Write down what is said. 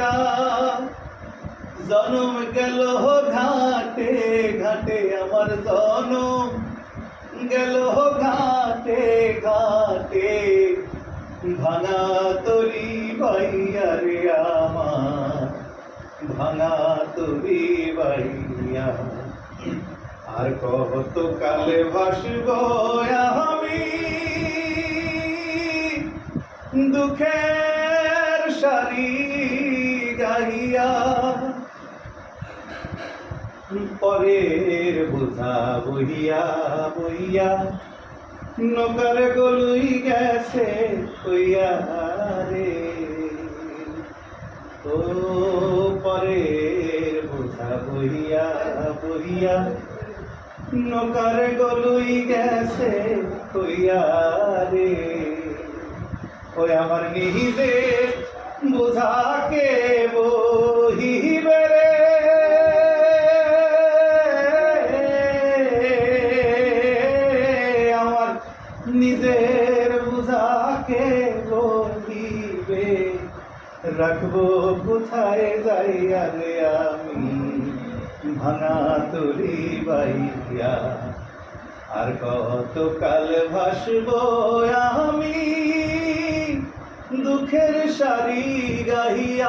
গাহিয়া জনম গেল ঘাটে ঘাটে, আমার জনম গেল ঘাটে ঘাটে, ভাঙা তরি বাইয়া রে আমার, ভাঙা তরি বাইয়া। আর কত কালে ভাসব আমি দুঃখের সারি গাহিয়া, পরের বোঝা বহিয়া বহিয়া নৌকার গলুই গেছে কইয়া রে। ও পরের বোঝা বহিয়া বহিয়া নৌকার গলুই গেছে কইয়া রে। ওই আমার নিহিতে বোঝাকে বহিবে রে, আমার নিজের বোঝাকে বহিবে, রাখবো কোথায় যাইয়া রে আমি, ভাঙা তরি বাইয়া। আর কত কাল ভাসব আমি দুঃখের সারি গাহিয়া।